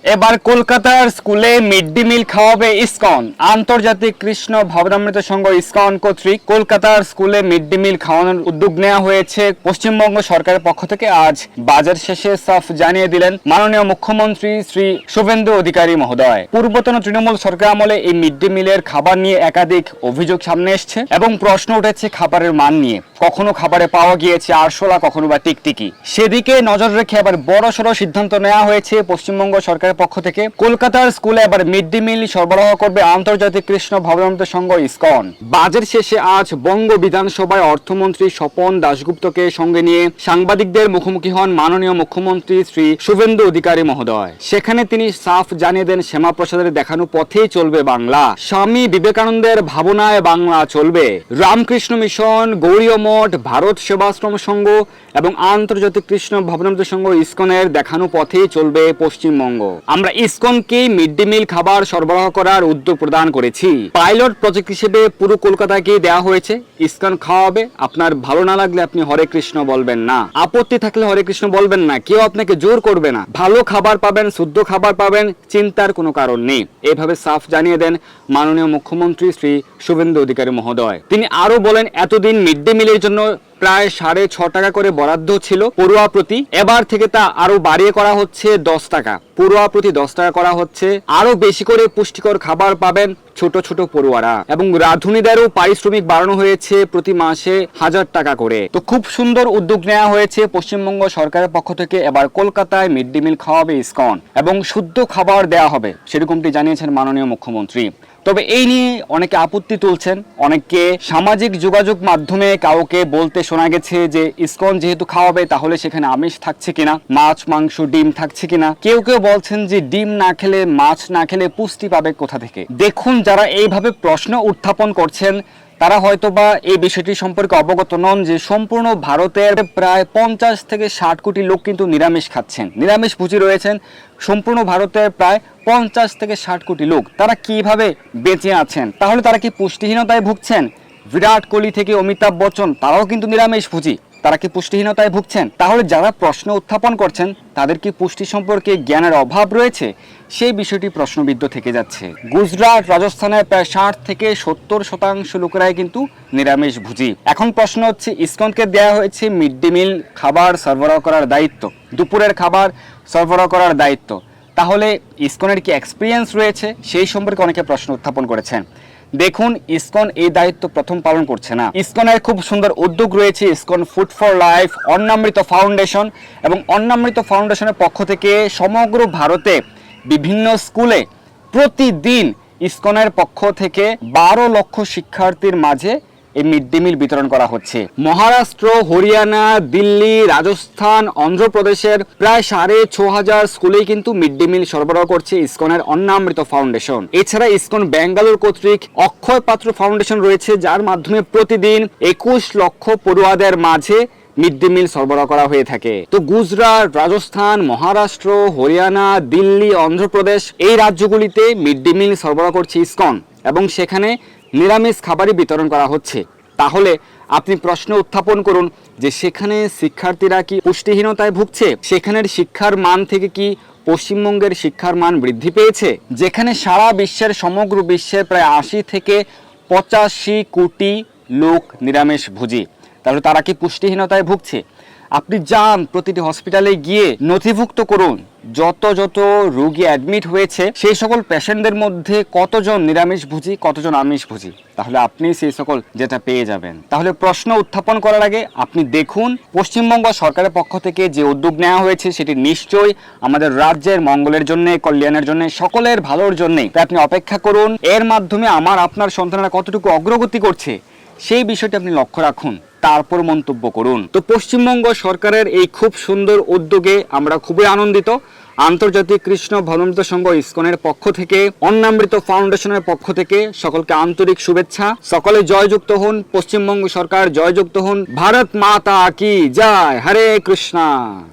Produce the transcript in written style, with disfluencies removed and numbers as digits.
এবার কলকাতার স্কুলে মিড ডে মিল খাওয়াবে ইসকন। আন্তর্জাতিক কৃষ্ণ ভবনামৃত সংঘ ইসকন কর্তৃক কলকাতার স্কুলে মিড ডে মিল খাওয়ানোর উদ্যোগ নেওয়া হয়েছে পশ্চিমবঙ্গ সরকারের পক্ষ থেকে। আজ বাজার শেষে সাফ জানিয়ে দিলেন মাননীয় মুখ্যমন্ত্রী শ্রী শুভেন্দু অধিকারী মহোদয়। পূর্বতন তৃণমূল সরকার আমলে এই মিড ডে মিলের খাবার নিয়ে একাধিক অভিযোগ সামনে এসছে এবং প্রশ্ন উঠেছে খাবারের মান নিয়ে। কখনো খাবারে পাওয়া গিয়েছে আরশোলা, কখনো বা টিকটিকি। সেদিকে নজর রেখে এবার বড়সড় সিদ্ধান্ত নেওয়া হয়েছে পশ্চিমবঙ্গ সরকারের পক্ষ থেকে। কলকাতার স্কুলে এবার মিড ডে মিল সরবরাহ করবে আন্তর্জাতিক কৃষ্ণ ভবনামৃত সংঘ ইসকন। বাজেট শেষে আজ বঙ্গ বিধানসভায় অর্থমন্ত্রী স্বপন দাশগুপ্তকে সঙ্গে নিয়ে সাংবাদিকদের মুখোমুখি হন মাননীয় মুখ্যমন্ত্রী শ্রী শুভেন্দু অধিকারী মহোদয়। সেখানে তিনি সাফ জানিয়ে দেন শ্যামাপ্রসাদের দেখানো পথেই চলবে বাংলা, স্বামী বিবেকানন্দের ভাবনায় বাংলা চলবে। রামকৃষ্ণ মিশন, গৌরীয় মঠ, ভারত সেবাশ্রম সংঘ এবং আন্তর্জাতিক কৃষ্ণ ভবনামৃত সংঘ ইসকনের দেখানো পথেই চলবে পশ্চিমবঙ্গ। আমরা ইসকনকে মিড ডে মিল খাবার সরবরাহ করার উদ্যোগ প্রদান করেছি। পাইলট প্রজেক্ট হিসেবে পুরো কলকাতাকে দেওয়া হয়েছে। ইসকন খাওয়াবে, আপনার ভালো না লাগলে আপনি হরে কৃষ্ণ বলবেন না, আপত্তি থাকলে হরে কৃষ্ণ বলবেন না, কেউ আপনাকে জোর করবে না। ভালো খাবার পাবেন, শুদ্ধ খাবার পাবেন, চিন্তার কোনো কারণ নেই। এইভাবে সাফ জানিয়ে দেন মাননীয় মুখ্যমন্ত্রী শ্রী শুভেন্দু অধিকারী মহোদয়। তিনি আরো বলেন, এতদিন মিড ডে মিলের জন্য প্রায় 6.5 টাকা করে বরাদ্দ ছিল পড়ুয়া প্রতি, এবার থেকে তা আরো বাড়িয়ে করা হচ্ছে 10 টাকা, পড়ুয়া প্রতি 10 টাকা করা হচ্ছে। আরো বেশি করে পুষ্টিকর খাবার পাবেন ছোট ছোট পড়ুয়ারা, এবং রাঁধুনিদেরও পারিশ্রমিক বাড়ানো হয়েছে প্রতি মাসে 1000 টাকা করে। তো খুব সুন্দর উদ্যোগ নেওয়া হয়েছে পশ্চিমবঙ্গ সরকারের পক্ষ থেকে। এবার কলকাতায় মিড ডে মিল খাওয়াবে ইসকন এবং শুদ্ধ খাবার দেওয়া হবে, সেরকমটি জানিয়েছেন মাননীয় মুখ্যমন্ত্রী। তবে এই নিয়ে অনেকে আপত্তি তুলছেন, অনেকে সামাজিক যোগাযোগ মাধ্যমে কাউকে বলতে শোনা গেছে যে ইসকন যেহেতু খাওয়াবে তাহলে সেখানে আমিষ থাকছে কিনা, মাছ মাংস ডিম থাকছে কিনা। কেউ কেউ বলছেন যে ডিম না খেলে, মাছ না খেলে পুষ্টি পাবে কোথা থেকে। দেখুন, যারা এইভাবে প্রশ্ন উত্থাপন করছেন তারা হয়তোবা এই বিষয়টি সম্পর্কে অবগত নন যে সম্পূর্ণ ভারতের প্রায় 50 থেকে 60 কোটি লোক কিন্তু নিরামিষ খাচ্ছেন, নিরামিষ ভুজি রয়েছেন। সম্পূর্ণ ভারতের প্রায় 50 থেকে 60 কোটি লোক, তারা কিভাবে বেঁচে আছেন? তাহলে তারা কি পুষ্টিহীনতায় ভুগছেন? বিরাট কোহলি থেকে অমিতাভ বচ্চন, তারাও কিন্তু নিরামিষ ভুজি, তারা কি পুষ্টিহীনতায় ভুগছেন? তাহলে যারা প্রশ্ন উত্থাপন করছেন তাদের কি পুষ্টি সম্পর্কে জ্ঞানের অভাব রয়েছে? সেই বিষয়টি প্রশ্নবিদ্ধ থেকে যাচ্ছে। গুজরাট, রাজস্থানের প্রায় 60 থেকে 70% লোকেরাই কিন্তু নিরামিষ ভুজি। এখন প্রশ্ন হচ্ছে, ইসকনকে দেওয়া হয়েছে মিড ডে মিল খাবার সরবরাহ করার দায়িত্ব, দুপুরের খাবার সরবরাহ করার দায়িত্ব। তাহলে ইসকনের কি এক্সপিরিয়েন্স রয়েছে? সেই সম্পর্কে অনেকে প্রশ্ন উত্থাপন করেছেন। দেখুন, ইসকন এই দায়িত্ব প্রথম পালন করছে না। ইসকনের খুব সুন্দর উদ্যোগ রয়েছে, ISKCON food for life, Annamrita foundation এবং অন্নামৃত ফাউন্ডেশনের পক্ষ থেকে সমগ্র ভারতে বিভিন্ন স্কুলে প্রতিদিন ইসকনের পক্ষ থেকে 12 লক্ষ শিক্ষার্থীর মাঝে এই মিড ডে মিল বিতরণ করা হচ্ছে। মহারাষ্ট্র, হরিয়ানা, দিল্লি, রাজস্থান, অন্ধ্রপ্রদেশের প্রায় 6500 স্কুলেই কিন্তু মিড ডে মিল সরবরাহ করছে ইসকনের অন্নামৃত ফাউন্ডেশন। এছাড়া ইসকন ব্যাঙ্গালোর কর্তৃক অক্ষয় পাত্র ফাউন্ডেশন রয়েছে, যার মাধ্যমে প্রতিদিন 21 লক্ষ পড়ুয়াদের মাঝে মিড ডে মিল সরবরাহ করা হয়ে থাকে। তো গুজরাট, রাজস্থান, মহারাষ্ট্র, হরিয়ানা, দিল্লি, অন্ধ্রপ্রদেশ এই রাজ্যগুলিতে মিড ডে মিল সরবরাহ করছে ইসকন এবং সেখানে নিরামিষ খাবারই বিতরণ করা হচ্ছে। তাহলে আপনি প্রশ্ন উত্থাপন করুন যে সেখানে শিক্ষার্থীরা কি পুষ্টিহীনতায় ভুগছে? সেখানের শিক্ষার মান থেকে কি পশ্চিমবঙ্গের শিক্ষার মান বৃদ্ধি পেয়েছে? যেখানে সারা বিশ্বের, সমগ্র বিশ্বের প্রায় 80 থেকে 85 কোটি লোক নিরামিষ ভুজি, তাহলে তারা কি পুষ্টিহীনতায় ভুগছে? আপনি যান প্রতিটি হসপিটালে গিয়ে নথিভুক্ত করুন যত যত রোগী অ্যাডমিট হয়েছে সেই সকল পেশেন্টদের মধ্যে কতজন নিরামিষ ভুজি, কতজন আমিষ ভুজি, তাহলে আপনি সেই সকল যেটা পেয়ে যাবেন। তাহলে প্রশ্ন উত্থাপন করার আগে আপনি দেখুন পশ্চিমবঙ্গ সরকারের পক্ষ থেকে যে উদ্যোগ নেওয়া হয়েছে সেটি নিশ্চয়ই আমাদের রাজ্যের মঙ্গলের জন্য, কল্যাণের জন্য, সকলের ভালোর জন্যই। তাই আপনি অপেক্ষা করুন, এর মাধ্যমে আমার আপনার সন্তানরা কতটুকু অগ্রগতি করছে সেই বিষয়টি আপনি লক্ষ্য রাখুন, তারপর মন্তব্য করুন। তো পশ্চিমবঙ্গ সরকারের এই খুব সুন্দর উদ্যোগে আমরা খুবই আনন্দিত। আন্তর্জাতিক কৃষ্ণ ভবনামৃত সংঘ ইসকনের পক্ষ থেকে, অন্নামৃত ফাউন্ডেশনের পক্ষ থেকে সকলকে আন্তরিক শুভেচ্ছা। সকলে জয়যুক্ত হন, পশ্চিমবঙ্গ সরকার জয়যুক্ত হন। ভারত মাতা কি জয়, হরে কৃষ্ণা।